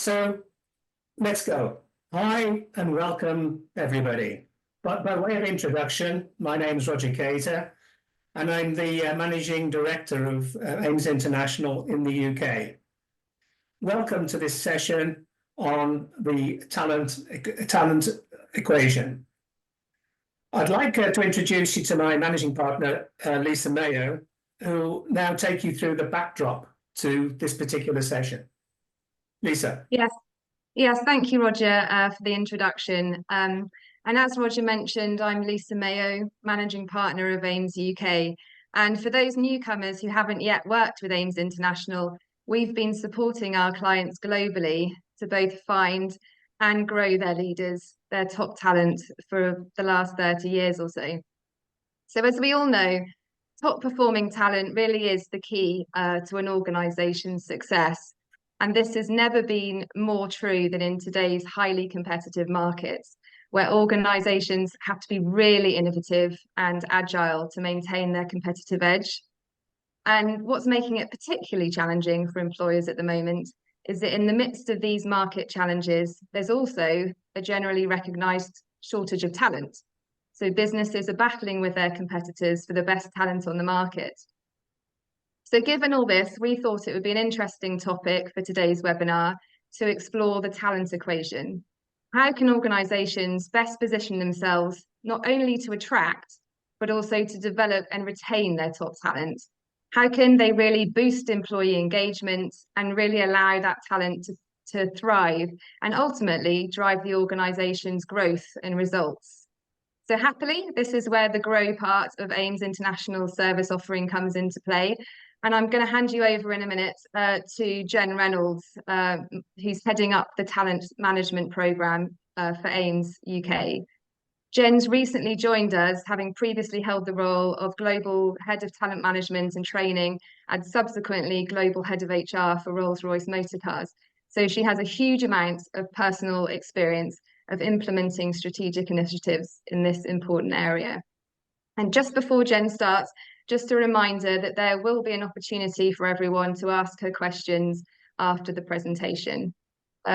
So let's go. Hi and welcome everybody. But by way of introduction, my name is Roger Cater and I'm the Managing Director of AIMS International in the UK. Welcome to this session on the talent equation. I'd like to introduce you to my managing partner, Lisa Mayo, who will now take you through the backdrop to this particular session. Lisa. Yes, thank you, Roger, for the introduction. And as Roger mentioned, I'm Lisa Mayo, Managing Partner of AIMS UK. And for those newcomers who haven't yet worked with AIMS International, we've been supporting our clients globally to both find and grow their leaders, their top talent for the last 30 years or so. So as we all know, top performing talent really is the key to an organisation's success. And this has never been more true than in today's highly competitive markets, where organisations have to be really innovative and agile to maintain their competitive edge. And what's making it particularly challenging for employers at the moment is that in the midst of these market challenges, there's also a generally recognised shortage of talent. So businesses are battling with their competitors for the best talent on the market. So given all this, we thought it would be an interesting topic for today's webinar to explore the talent equation. How can organisations best position themselves not only to attract, but also to develop and retain their top talent? How can they really boost employee engagement and really allow that talent to thrive and ultimately drive the organisation's growth and results? So happily, this is where the grow part of AIMS International service offering comes into play. And I'm going to hand you over in a minute to Jen Reynolds, who's heading up the talent management programme for AIMS UK. Jen's recently joined us, having previously held the role of Global Head of Talent Management and Training and subsequently Global Head of HR for Rolls-Royce Motor Cars. So she has a huge amount of personal experience of implementing strategic initiatives in this important area. And just before Jen starts, just a reminder that there will be an opportunity for everyone to ask her questions after the presentation.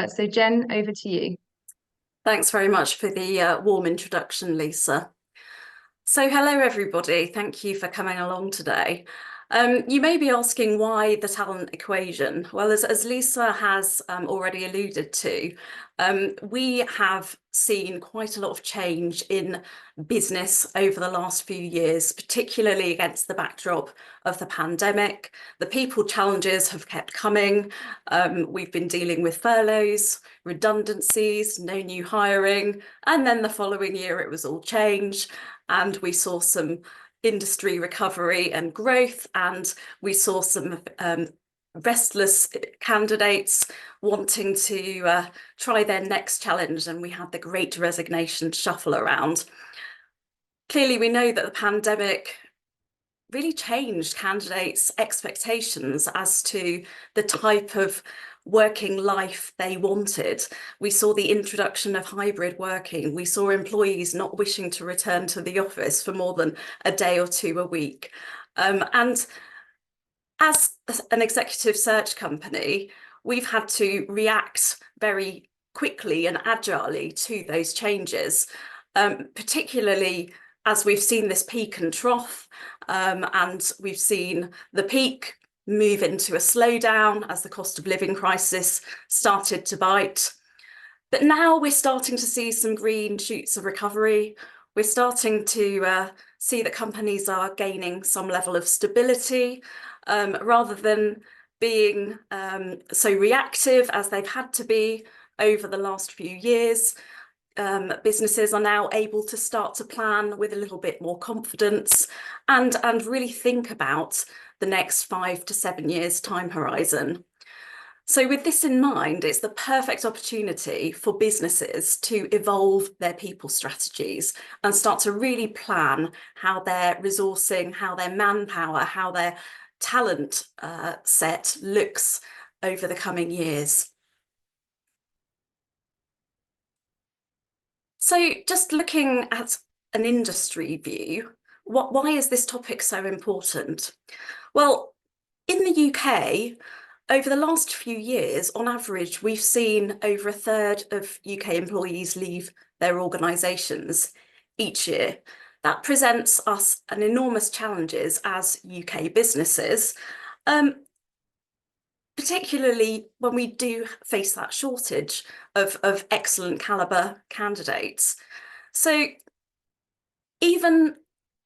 So Jen, over to you. Thanks very much for the warm introduction, Lisa. So hello, everybody. Thank you for coming along today. You may be asking why the talent equation. Well, as Lisa has already alluded to, we have seen quite a lot of change in business over the last few years, particularly against the backdrop of the pandemic. The people challenges have kept coming. We've been dealing with furloughs, redundancies, no new hiring, and then the following year it was all change, and we saw some industry recovery and growth, and we saw some restless candidates wanting to try their next challenge, and we had the Great Resignation shuffle around. Clearly, we know that the pandemic really changed candidates' expectations as to the type of working life they wanted. We saw the introduction of hybrid working. We saw employees not wishing to return to the office for more than a day or two a week. And as an executive search company, we've had to react very quickly and agilely to those changes, particularly as we've seen this peak and trough, and we've seen the peak move into a slowdown as the cost of living crisis started to bite. But now we're starting to see some green shoots of recovery. We're starting to see that companies are gaining some level of stability, rather than being so reactive as they've had to be over the last few years. Businesses are now able to start to plan with a little bit more confidence and really think about the next 5 to 7 years time horizon. So with this in mind, it's the perfect opportunity for businesses to evolve their people strategies and start to really plan how their resourcing, how their manpower, how their talent set looks over the coming years. So just looking at an industry view, why is this topic so important? Well, in the UK, over the last few years, on average, we've seen over a third of UK employees leave their organisations each year. That presents us an enormous challenges as UK businesses, particularly when we do face that shortage of excellent calibre candidates. So even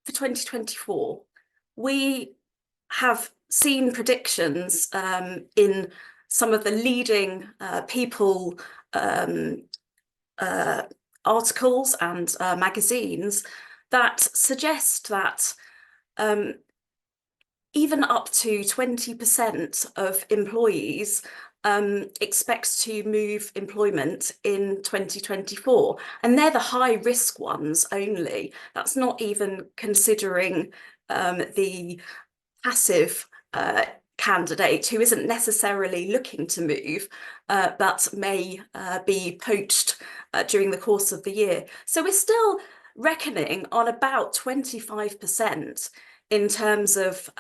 for 2024, we have seen predictions in some of the leading people articles and magazines that suggest that even up to 20% of employees expects to move employment in 2024, and they're the high risk ones only. That's not even considering the passive candidate who isn't necessarily looking to move, but may be poached during the course of the year. So we're still reckoning on about 25% in terms of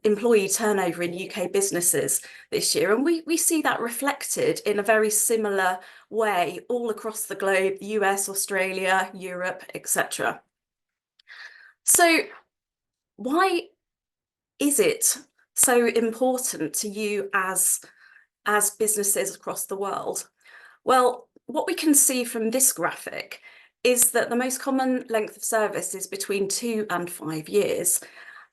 employee turnover in UK businesses this year. And we see that reflected in a very similar way all across the globe, the US, Australia, Europe, etc. So why is it so important to you as businesses across the world? Well, what we can see from this graphic is that the most common length of service is between 2 and 5 years.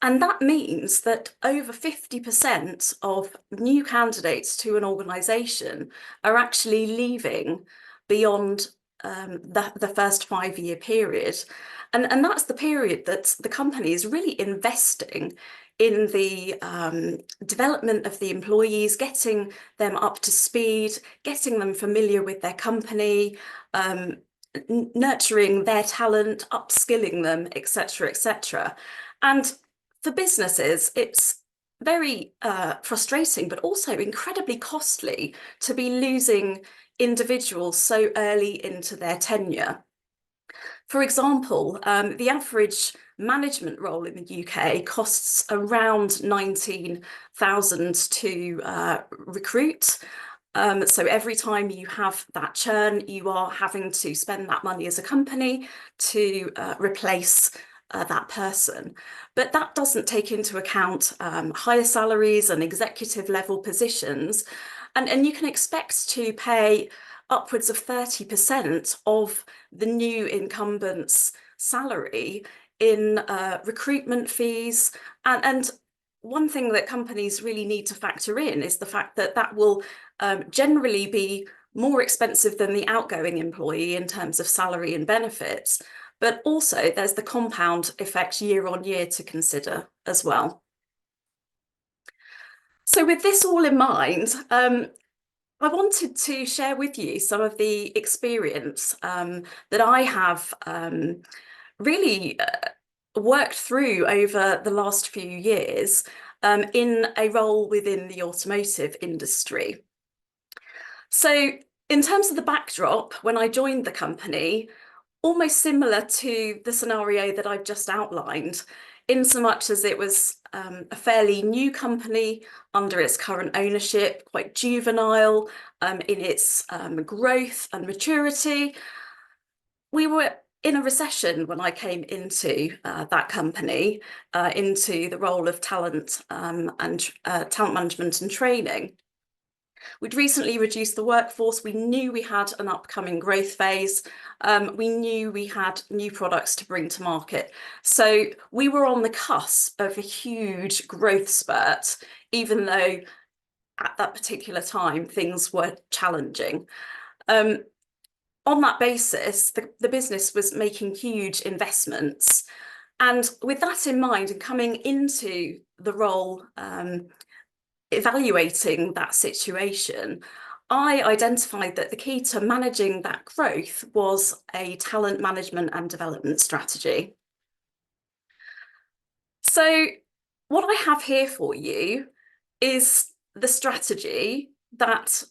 And that means that over 50% of new candidates to an organisation are actually leaving beyond the first 5-year period. And that's the period that the company is really investing in the development of the employees, getting them up to speed, getting them familiar with their company, nurturing their talent, upskilling them, etc., etc. And for businesses, it's very frustrating, but also incredibly costly to be losing individuals so early into their tenure. For example, the average management role in the UK costs around 19,000 to recruit. So every time you have that churn, you are having to spend that money as a company to replace that person. But that doesn't take into account higher salaries and executive level positions. And you can expect to pay upwards of 30% of the new incumbent's salary in recruitment fees. And one thing that companies really need to factor in is the fact that that will generally be more expensive than the outgoing employee in terms of salary and benefits. But also there's the compound effect year on year to consider as well. So with this all in mind, I wanted to share with you some of the experience that I have really worked through over the last few years in a role within the automotive industry. So in terms of the backdrop, when I joined the company, almost similar to the scenario that I've just outlined, in so much as it was a fairly new company under its current ownership, quite juvenile in its growth and maturity. We were in a recession when I came into that company, into the role of talent and talent management and training. We'd recently reduced the workforce. We knew we had an upcoming growth phase. We knew we had new products to bring to market. So we were on the cusp of a huge growth spurt, even though at that particular time things were challenging. On that basis, the business was making huge investments. And with that in mind and coming into the role, evaluating that situation, I identified that the key to managing that growth was a talent management and development strategy. So what I have here for you is the strategy that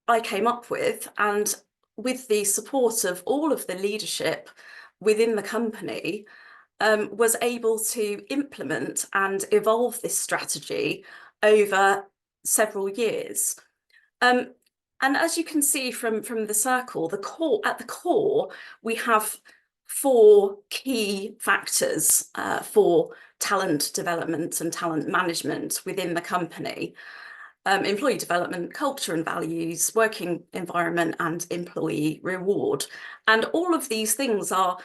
I came up with, and with the support of all of the leadership within the company, was able to implement and evolve this strategy over several years. And as you can see from the circle, at the core, we have 4 key factors for talent development and talent management within the company. Employee development, culture and values, working environment, and employee reward. And all of these things are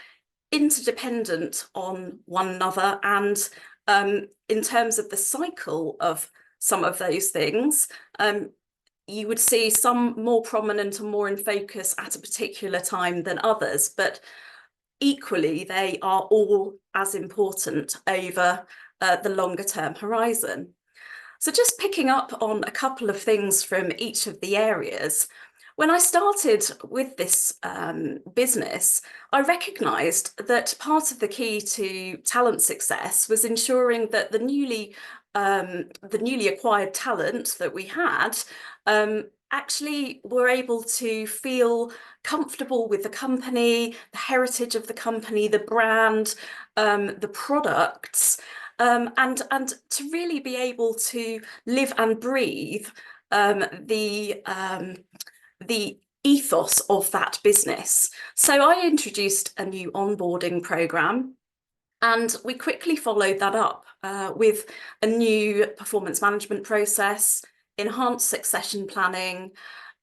interdependent on one another. And in terms of the cycle of some of those things, you would see some more prominent and more in focus at a particular time than others, but equally they are all as important over the longer term horizon. So just picking up on a couple of things from each of the areas, when I started with this business, I recognised that part of the key to talent success was ensuring that the newly acquired talent that we had actually were able to feel comfortable with the company, the heritage of the company, the brand, the products, and to really be able to live and breathe the ethos of that business. So I introduced a new onboarding program, and we quickly followed that up with a new performance management process, enhanced succession planning,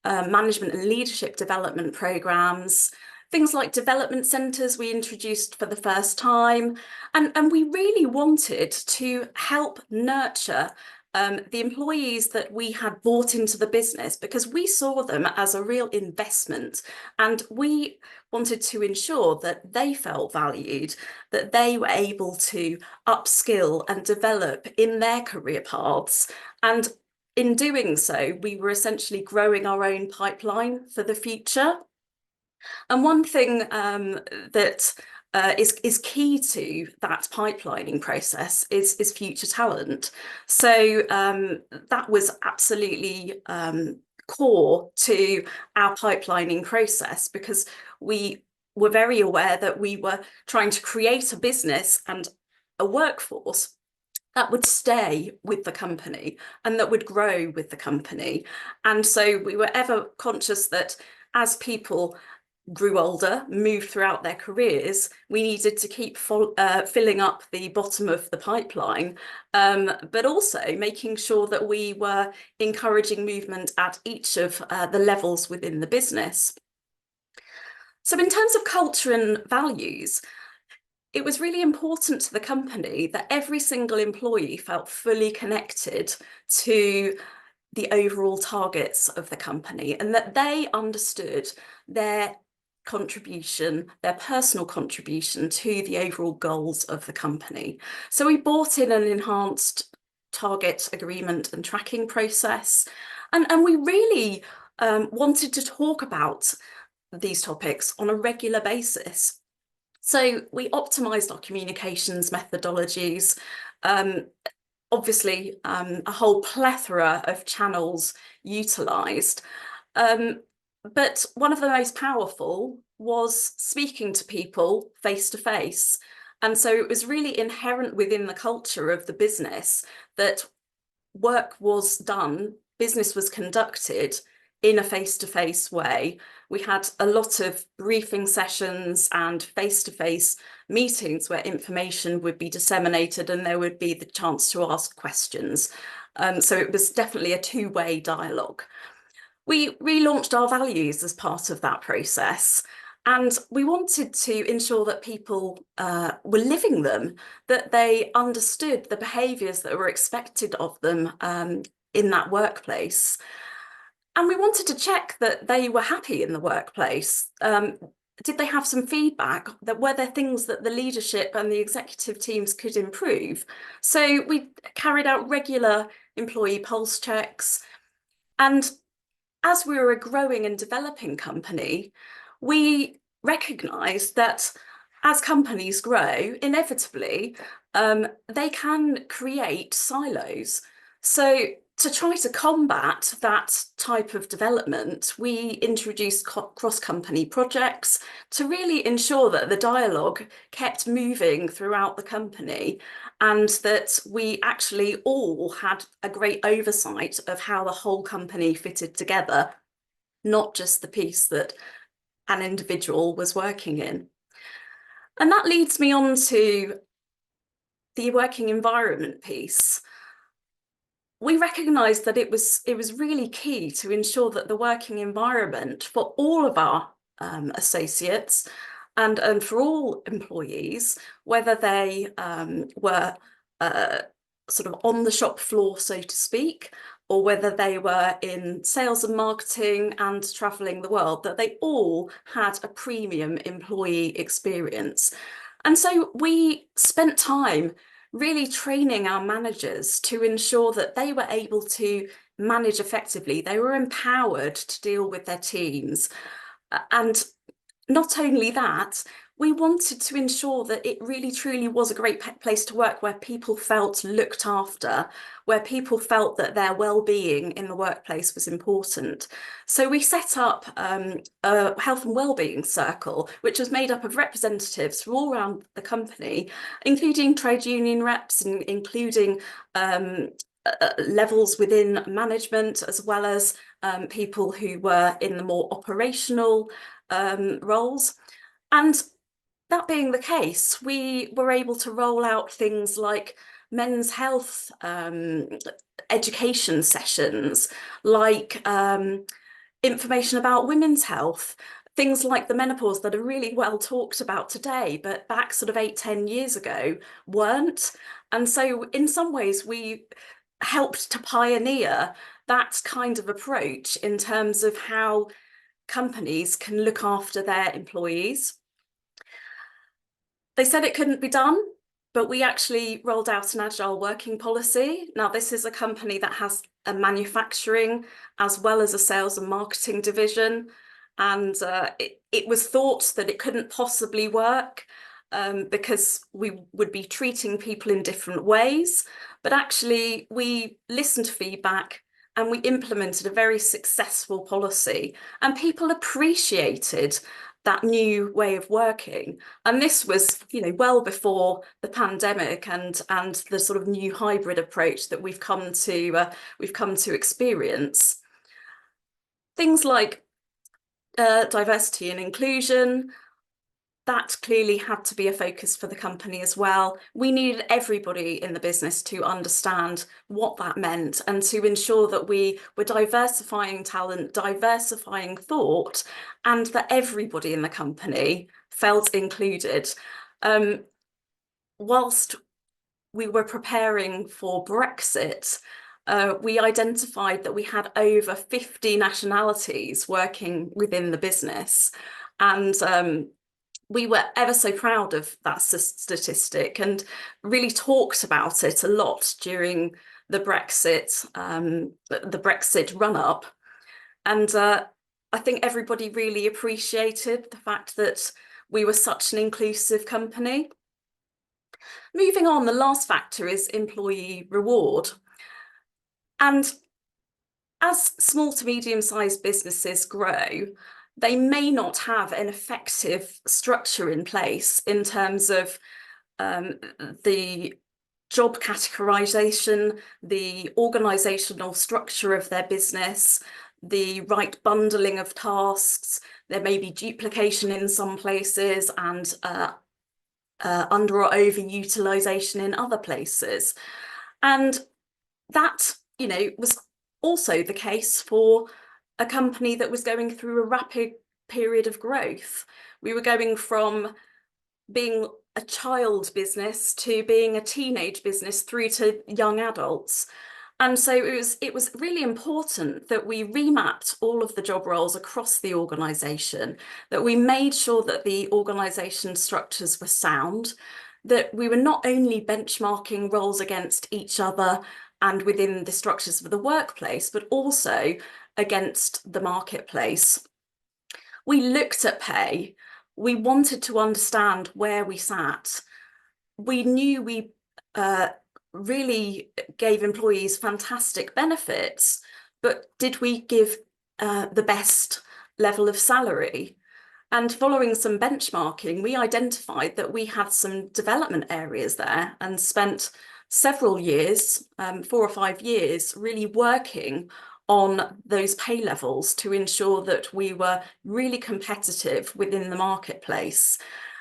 management and leadership development programs, things like development centres we introduced for the first time. And we really wanted to help nurture the employees that we had brought into the business, because we saw them as a real investment, and we wanted to ensure that they felt valued, that they were able to upskill and develop in their career paths. And in doing so, we were essentially growing our own pipeline for the future. And one thing that is key to that pipelining process is future talent. So that was absolutely core to our pipelining process, because we were very aware that we were trying to create a business and a workforce that would stay with the company and that would grow with the company. And so we were ever conscious that as people grew older, moved throughout their careers, we needed to keep filling up the bottom of the pipeline, but also making sure that we were encouraging movement at each of the levels within the business. So in terms of culture and values, it was really important to the company that every single employee felt fully connected to the overall targets of the company, and that they understood their contribution, their personal contribution to the overall goals of the company. So we brought in an enhanced target agreement and tracking process, and we really wanted to talk about these topics on a regular basis. So we optimized our communications methodologies, obviously a whole plethora of channels utilized. But one of the most powerful was speaking to people face to face. And so it was really inherent within the culture of the business that work was done, business was conducted in a face-to-face way. We had a lot of briefing sessions and face-to-face meetings where information would be disseminated and there would be the chance to ask questions. So it was definitely a two-way dialogue. We relaunched our values as part of that process, and we wanted to ensure that people were living them, that they understood the behaviours that were expected of them in that workplace. And we wanted to check that they were happy in the workplace. Did they have some feedback? That were there things that the leadership and the executive teams could improve? So we carried out regular employee pulse checks. And as we were a growing and developing company, we recognised that as companies grow, inevitably, they can create silos. So to try to combat that type of development, we introduced cross-company projects to really ensure that the dialogue kept moving throughout the company and that we actually all had a great oversight of how the whole company fitted together, not just the piece that an individual was working in. And that leads me on to the working environment piece. We recognised that it was really key to ensure that the working environment for all of our associates and for all employees, whether they were sort of on the shop floor, so to speak, or whether they were in sales and marketing and travelling the world, that they all had a premium employee experience. And so we spent time really training our managers to ensure that they were able to manage effectively. They were empowered to deal with their teams. And not only that, we wanted to ensure that it really truly was a great place to work where people felt looked after, where people felt that their well-being in the workplace was important. So we set up a health and well-being circle, which was made up of representatives from all around the company, including trade union reps and including levels within management, as well as people who were in the more operational roles. And that being the case, we were able to roll out things like men's health education sessions, like information about women's health, things like the menopause that are really well talked about today, but back sort of 8-10 years ago weren't. And so in some ways we helped to pioneer that kind of approach in terms of how companies can look after their employees. They said it couldn't be done, but we actually rolled out an agile working policy. Now, this is a company that has a manufacturing as well as a sales and marketing division. And it was thought that it couldn't possibly work because we would be treating people in different ways. But actually, we listened to feedback and we implemented a very successful policy, and people appreciated that new way of working. And this was, well before the pandemic and the sort of new hybrid approach that we've come to experience. Things like diversity and inclusion, that clearly had to be a focus for the company as well. We needed everybody in the business to understand what that meant and to ensure that we were diversifying talent, diversifying thought, and that everybody in the company felt included. Whilst we were preparing for Brexit, we identified that we had over 50 nationalities working within the business. And we were ever so proud of that statistic and really talked about it a lot during the Brexit run-up. And I think everybody really appreciated the fact that we were such an inclusive company. Moving on, the last factor is employee reward. And as small to medium-sized businesses grow, they may not have an effective structure in place in terms of the job categorization, the organizational structure of their business, the right bundling of tasks. There may be duplication in some places and under or overutilization in other places. And that, was also the case for a company that was going through a rapid period of growth. We were going from being a child business to being a teenage business through to young adults. And so it was really important that we remapped all of the job roles across the organisation, that we made sure that the organisation structures were sound, that we were not only benchmarking roles against each other and within the structures of the workplace, but also against the marketplace. We looked at pay. We wanted to understand where we sat. We knew we really gave employees fantastic benefits, but did we give the best level of salary? And following some benchmarking, we identified that we had some development areas there and spent several years, 4 or 5 years, really working on those pay levels to ensure that we were really competitive within the marketplace.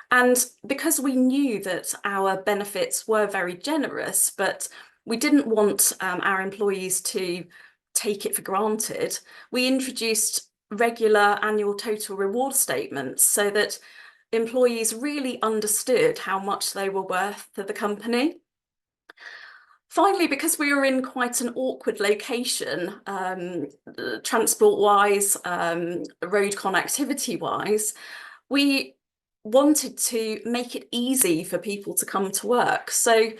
And because we knew that our benefits were very generous, but we didn't want our employees to take it for granted, we introduced regular annual total reward statements so that employees really understood how much they were worth to the company. Finally, because we were in quite an awkward location, transport-wise, road connectivity-wise, we wanted to make it easy for people to come to work. So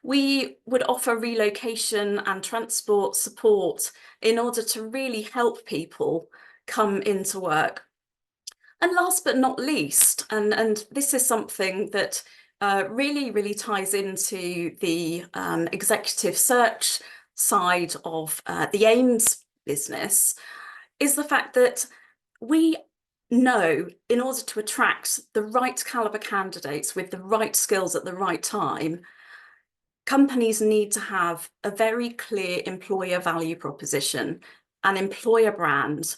we would offer relocation and transport support in order to really help people come into work. And last but not least, and this is something that really ties into the executive search side of the AIMS business, is the fact that we know in order to attract the right caliber candidates with the right skills at the right time, companies need to have a very clear employer value proposition, an employer brand.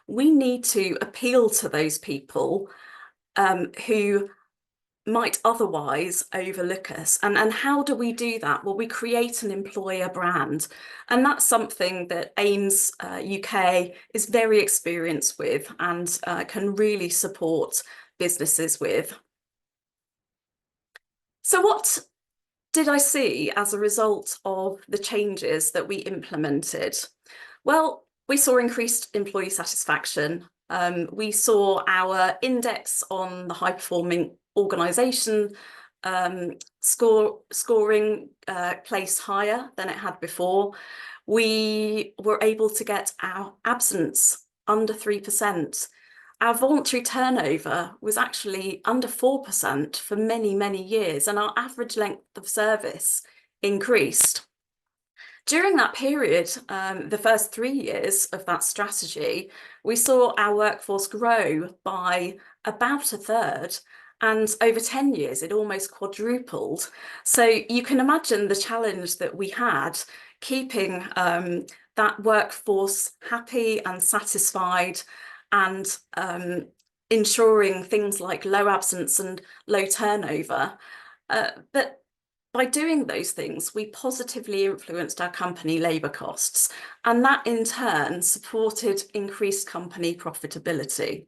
We need to appeal to those people who might otherwise overlook us. And how do we do that? Well, we create an employer brand. And that's something that AIMS UK is very experienced with and can really support businesses with. So what did I see as a result of the changes that we implemented? Well, we saw increased employee satisfaction. We saw our index on the high performing organisation scoring place higher than it had before. We were able to get our absence under 3%. Our voluntary turnover was actually under 4% for many years, and our average length of service increased. During that period, the first 3 years of that strategy, we saw our workforce grow by about a third, and over 10 years, it almost quadrupled. So you can imagine the challenge that we had keeping that workforce happy and satisfied, and ensuring things like low absence and low turnover. But by doing those things, we positively influenced our company labour costs, and that in turn supported increased company profitability.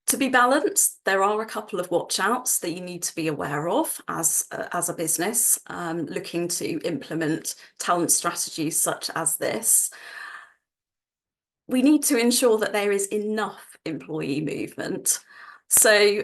To be balanced, there are a couple of watch outs that you need to be aware of as a business looking to implement talent strategies such as this. We need to ensure that there is enough employee movement. So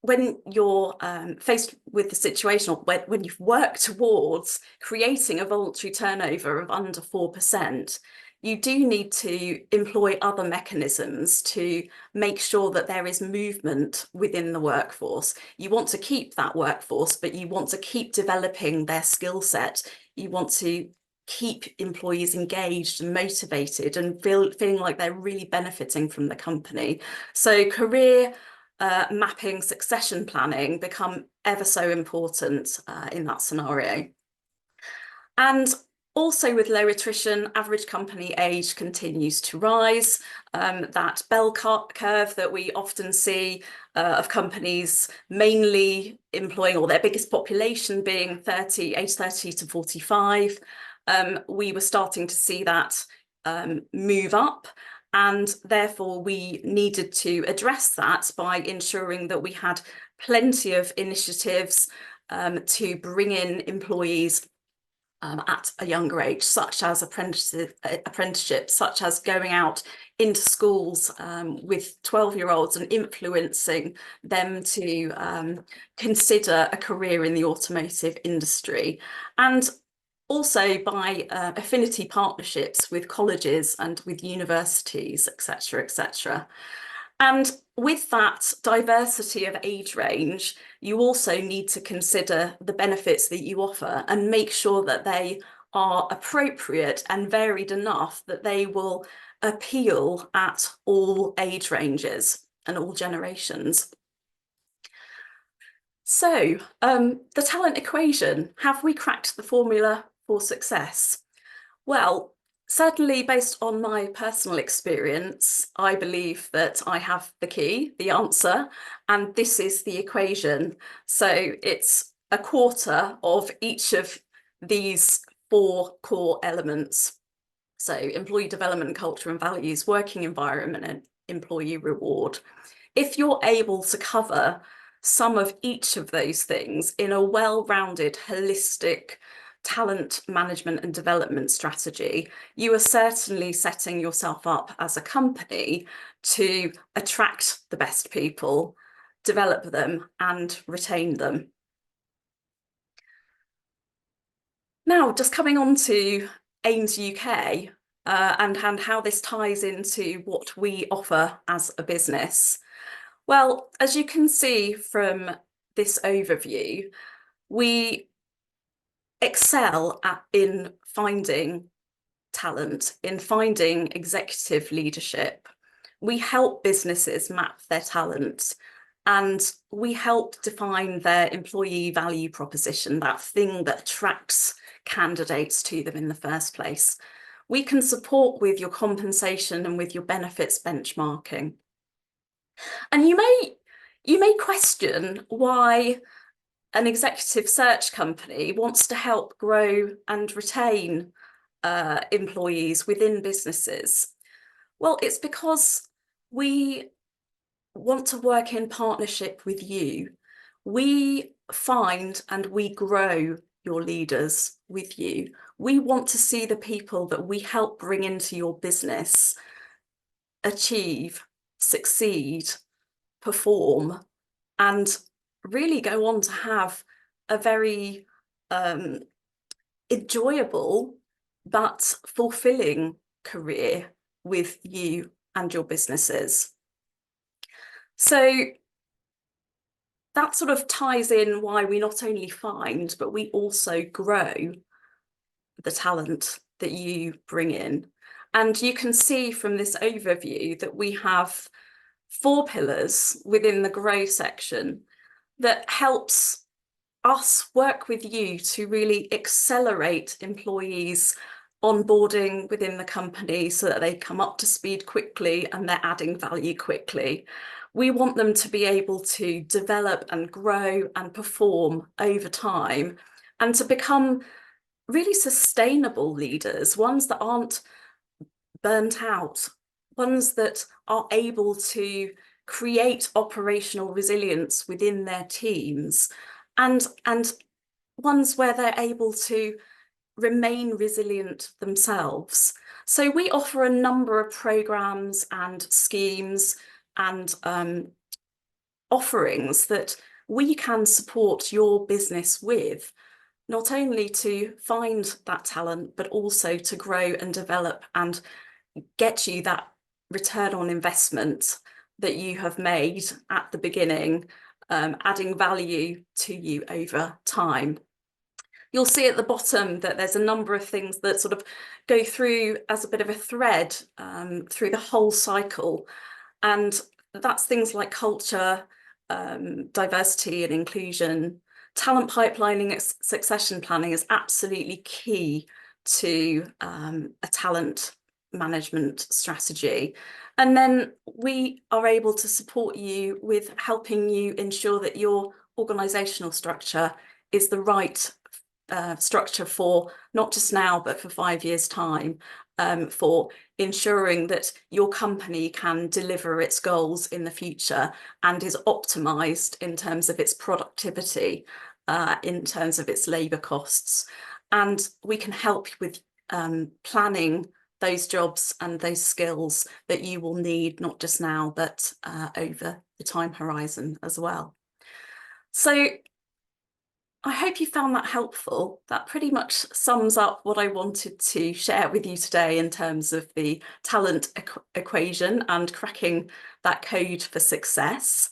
when you're faced with the situation, or when you've worked towards creating a voluntary turnover of under 4%, you do need to employ other mechanisms to make sure that there is movement within the workforce. You want to keep that workforce, but you want to keep developing their skill set. You want to keep employees engaged and motivated and feeling like they're really benefiting from the company. So career mapping, succession planning become ever so important in that scenario. And also with low attrition, average company age continues to rise. That bell curve that we often see of companies mainly employing, or their biggest population being age 30 to 45, we were starting to see that move up. And therefore, we needed to address that by ensuring that we had plenty of initiatives to bring in employees at a younger age, such as apprenticeships, such as going out into schools with 12-year-olds and influencing them to consider a career in the automotive industry. And also by affinity partnerships with colleges and with universities, etc., etc. And with that diversity of age range, you also need to consider the benefits that you offer and make sure that they are appropriate and varied enough that they will appeal at all age ranges and all generations. So, the talent equation, have we cracked the formula for success? Well, certainly based on my personal experience, I believe that I have the key, the answer, and this is the equation. So it's a quarter of each of these 4 core elements. So employee development, culture and values, working environment, and employee reward. If you're able to cover some of each of those things in a well-rounded, holistic talent management and development strategy, you are certainly setting yourself up as a company to attract the best people, develop them and retain them. Now, just coming on to AIMS UK and how this ties into what we offer as a business. Well, as you can see from this overview, we excel in finding talent, in finding executive leadership. We help businesses map their talent and we help define their employee value proposition, that thing that attracts candidates to them in the first place. We can support with your compensation and with your benefits benchmarking. And you may question why an executive search company wants to help grow and retain employees within businesses. Well, it's because we want to work in partnership with you. We find and we grow your leaders with you. We want to see the people that we help bring into your business achieve, succeed, perform, and really go on to have a very enjoyable but fulfilling career with you and your businesses. So that sort of ties in why we not only find, but we also grow the talent that you bring in. And you can see from this overview that we have 4 pillars within the grow section that helps us work with you to really accelerate employees onboarding within the company so that they come up to speed quickly and they're adding value quickly. We want them to be able to develop and grow and perform over time and to become really sustainable leaders, ones that aren't burnt out, ones that are able to create operational resilience within their teams, and ones where they're able to remain resilient themselves. So we offer a number of programs and schemes and offerings that we can support your business with, not only to find that talent, but also to grow and develop and get you that return on investment that you have made at the beginning, adding value to you over time. You'll see at the bottom that there's a number of things that sort of go through as a bit of a thread through the whole cycle. And that's things like culture, diversity and inclusion. Talent pipelining, succession planning is absolutely key to a talent management strategy. And then we are able to support you with helping you ensure that your organisational structure is the right structure for not just now, but for 5 years' time, for ensuring that your company can deliver its goals in the future and is optimised in terms of its productivity, in terms of its labour costs. And we can help with planning those jobs and those skills that you will need, not just now, but over the time horizon as well. So I hope you found that helpful. That pretty much sums up what I wanted to share with you today in terms of the talent equation and cracking that code for success.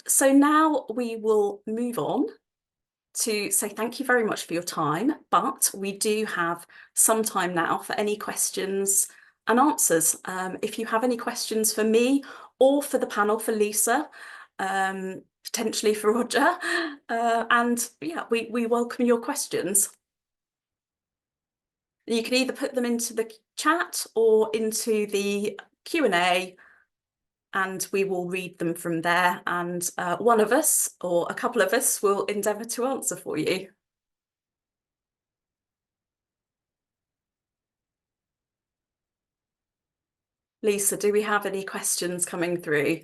So now we will move on to say thank you very much for your time, but we do have some time now for any questions and answers. If you have any questions for me or for the panel, for Lisa, potentially for Roger, and yeah, we welcome your questions. You can either put them into the chat or into the Q&A, and we will read them from there, and one of us or a couple of us will endeavour to answer for you. Lisa, do we have any questions coming through?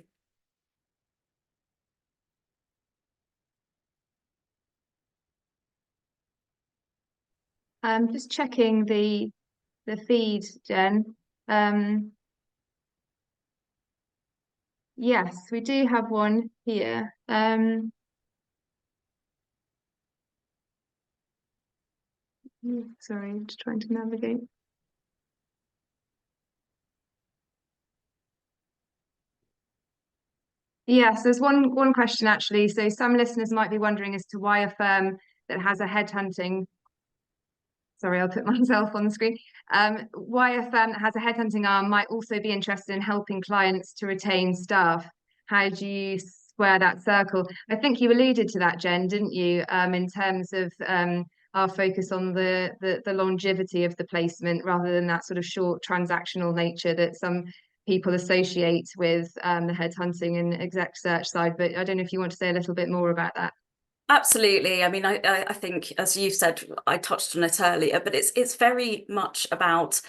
I'm just checking the feed, Jen. Yes, we do have one here. Sorry, I'm just trying to navigate. Yes, there's one question actually. So some listeners might be wondering as to why a firm that has a headhunting, sorry, I'll put myself on the screen. Why a firm that has a headhunting arm might also be interested in helping clients to retain staff. How do you square that circle? I think you alluded to that, Jen, didn't you? In terms of our focus on the longevity of the placement rather than that sort of short transactional nature that some people associate with the headhunting and exec search side. But I don't know if you want to say a little bit more about that. Absolutely. I mean, I think, as you said, I touched on it earlier, but it's very much about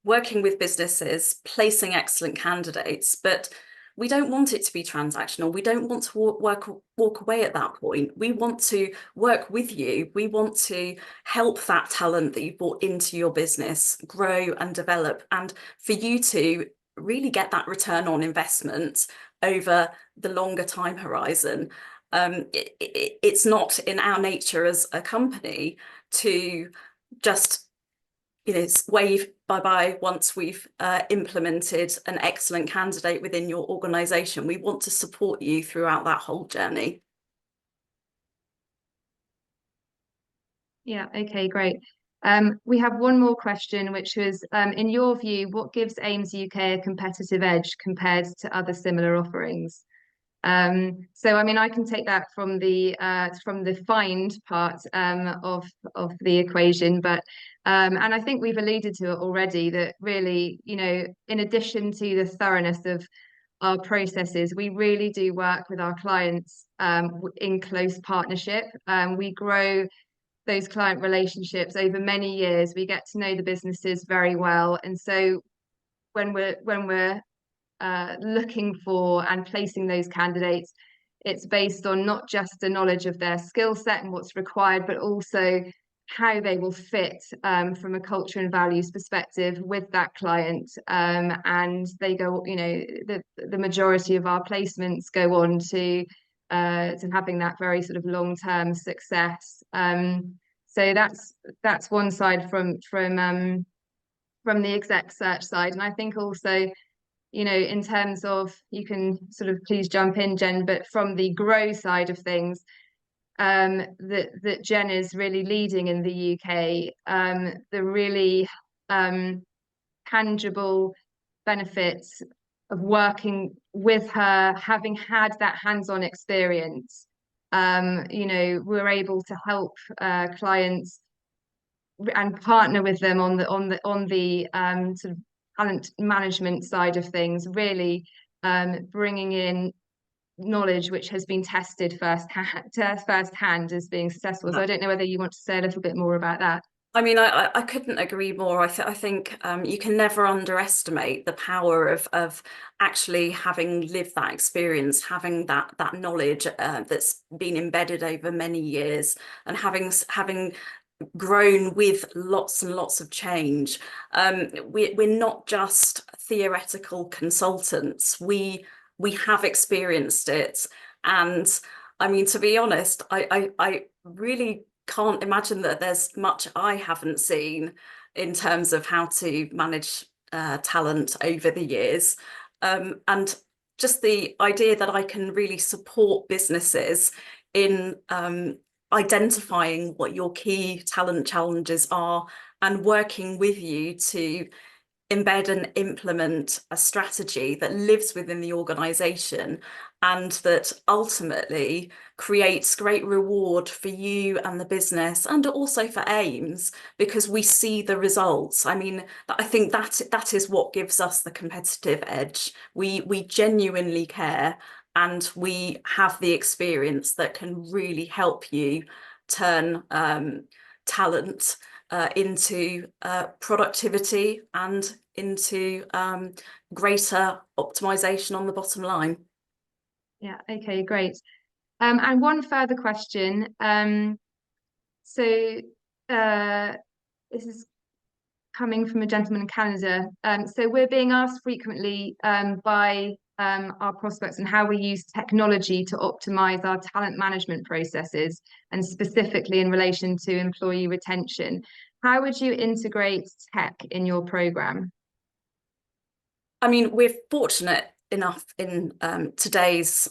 working with businesses, placing excellent candidates, but we don't want it to be transactional. We don't want to walk away at that point. We want to work with you. We want to help that talent that you brought into your business grow and develop, and for you to really get that return on investment over the longer time horizon. It's not in our nature as a company to just, you know, wave bye-bye once we've implemented an excellent candidate within your organisation. We want to support you throughout that whole journey. Yeah, okay, great. We have one more question, which was, in your view, what gives AIMS UK a competitive edge compared to other similar offerings? So I mean, I can take that from the find part of the equation, but and I think we've alluded to it already that really, you know, in addition to the thoroughness of our processes, we really do work with our clients in close partnership. We grow those client relationships over many years. We get to know the businesses very well, and so when we're looking for and placing those candidates, it's based on not just the knowledge of their skill set and what's required, but also how they will fit from a culture and values perspective with that client. And they go, you know, the majority of our placements go on to having that very sort of long-term success. So that's one side from the exec search side, and I think also, you know, in terms of, you can sort of please jump in, Jen, but from the grow side of things, that Jen is really leading in the UK, the really tangible benefits of working with her, having had that hands-on experience. You know, we're able to help clients and partner with them on the sort of talent management side of things, really bringing in knowledge which has been tested firsthand as being successful. So I don't know whether you want to say a little bit more about that. I mean, I couldn't agree more. I think you can never underestimate the power of actually having lived that experience, having that knowledge that's been embedded over many years, and having grown with lots and lots of change. We're not just theoretical consultants. We have experienced it, and I mean, to be honest, I really can't imagine that there's much I haven't seen in terms of how to manage talent over the years. And just the idea that I can really support businesses in identifying what your key talent challenges are and working with you to embed and implement a strategy that lives within the organization and that ultimately creates great reward for you and the business, and also for AIMS, because we see the results. I mean, I think that is what gives us the competitive edge. We genuinely care, and we have the experience that can really help you turn talent into productivity and into greater optimization on the bottom line. Yeah, okay, great. And one further question. So this is coming from a gentleman in Canada. So we're being asked frequently by our prospects and how we use technology to optimize our talent management processes, and specifically in relation to employee retention. How would you integrate tech in your program? I mean, we're fortunate enough in today's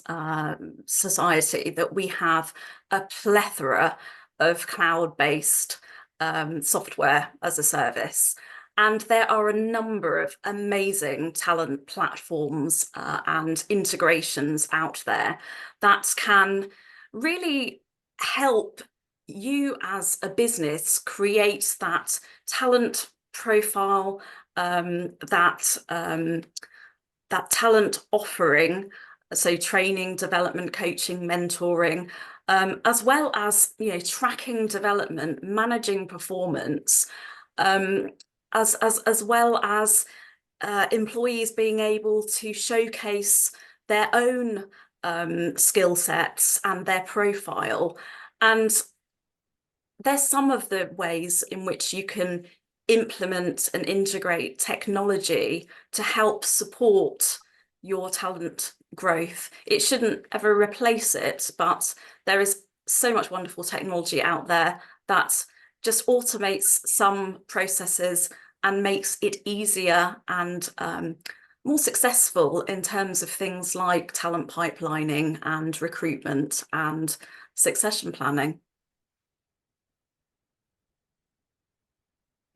society that we have a plethora of cloud-based software as a service. And there are a number of amazing talent platforms and integrations out there that can really help you as a business create that talent profile, that talent offering, so training, development, coaching, mentoring, as well as tracking development, managing performance, as well as employees being able to showcase their own skill sets and their profile. And there's some of the ways in which you can implement and integrate technology to help support your talent growth. It shouldn't ever replace it, but there is so much wonderful technology out there that just automates some processes and makes it easier and more successful in terms of things like talent pipelining and recruitment and succession planning.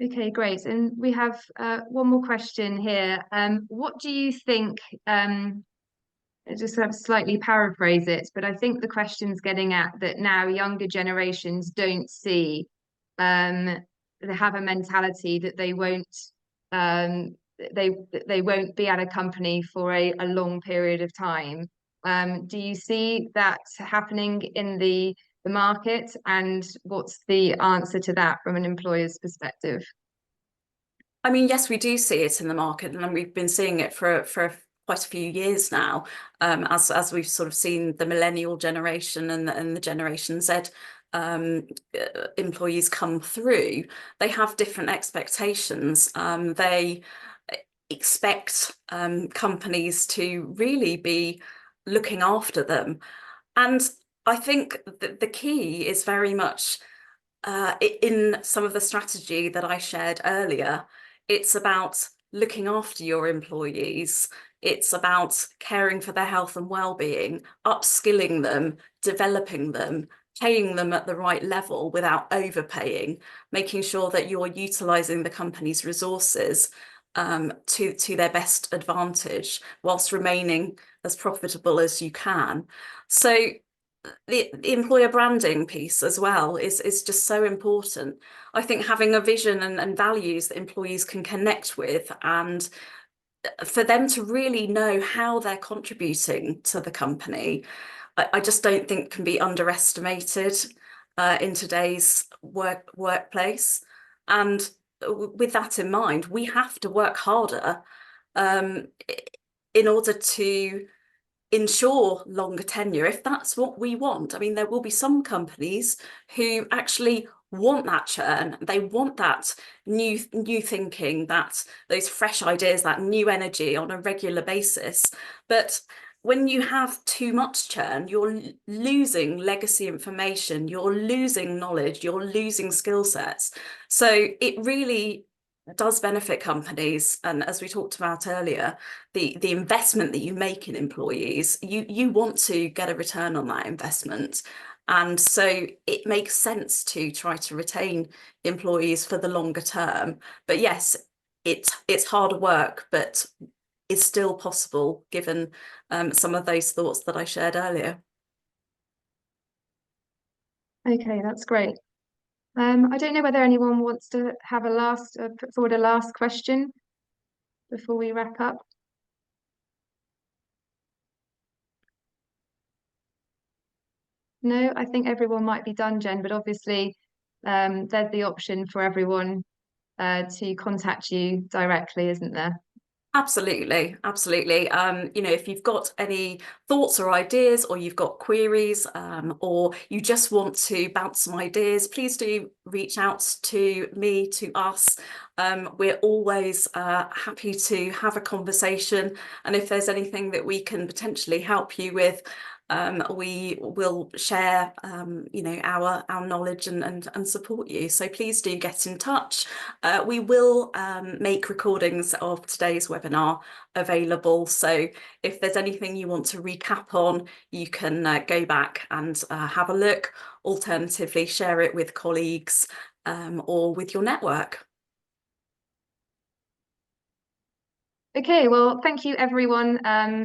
Okay, great. And we have one more question here. What do you think, just to slightly paraphrase it, but I think the question's getting at that now younger generations don't see, they have a mentality that they won't be at a company for a long period of time. Do you see that happening in the market, and what's the answer to that from an employer's perspective? I mean, yes, we do see it in the market, and we've been seeing it for quite a few years now, as we've sort of seen the millennial generation and the Generation Z employees come through. They have different expectations. They expect companies to really be looking after them. And I think that the key is very much in some of the strategy that I shared earlier. It's about looking after your employees. It's about caring for their health and well-being, upskilling them, developing them, paying them at the right level without overpaying, making sure that you're utilising the company's resources to their best advantage whilst remaining as profitable as you can. So the employer branding piece as well is just so important. I think having a vision and values that employees can connect with, and for them to really know how they're contributing to the company, I just don't think can be underestimated in today's workplace. And with that in mind, we have to work harder in order to ensure longer tenure, if that's what we want. I mean, there will be some companies who actually want that churn. They want that new thinking, that those fresh ideas, that new energy on a regular basis. But when you have too much churn, you're losing legacy information, you're losing knowledge, you're losing skill sets. So it really does benefit companies. And as we talked about earlier, the investment that you make in employees, you want to get a return on that investment. And so it makes sense to try to retain employees for the longer term. But yes, it's harder work, but it's still possible given some of those thoughts that I shared earlier. Okay, that's great. I don't know whether anyone wants to have put forward a last question before we wrap up. No, I think everyone might be done, Jen, but obviously there's the option for everyone to contact you directly, isn't there? Absolutely, absolutely. If you've got any thoughts or ideas, or you've got queries, or you just want to bounce some ideas, please do reach out to me, to us. We're always happy to have a conversation. And if there's anything that we can potentially help you with, we will share, our knowledge and support you. So please do get in touch. We will make recordings of today's webinar available. So if there's anything you want to recap on, you can go back and have a look. Alternatively, share it with colleagues or with your network. Okay, well, thank you everyone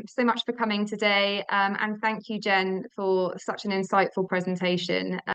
so much for coming today, and thank you, Jen, for such an insightful presentation.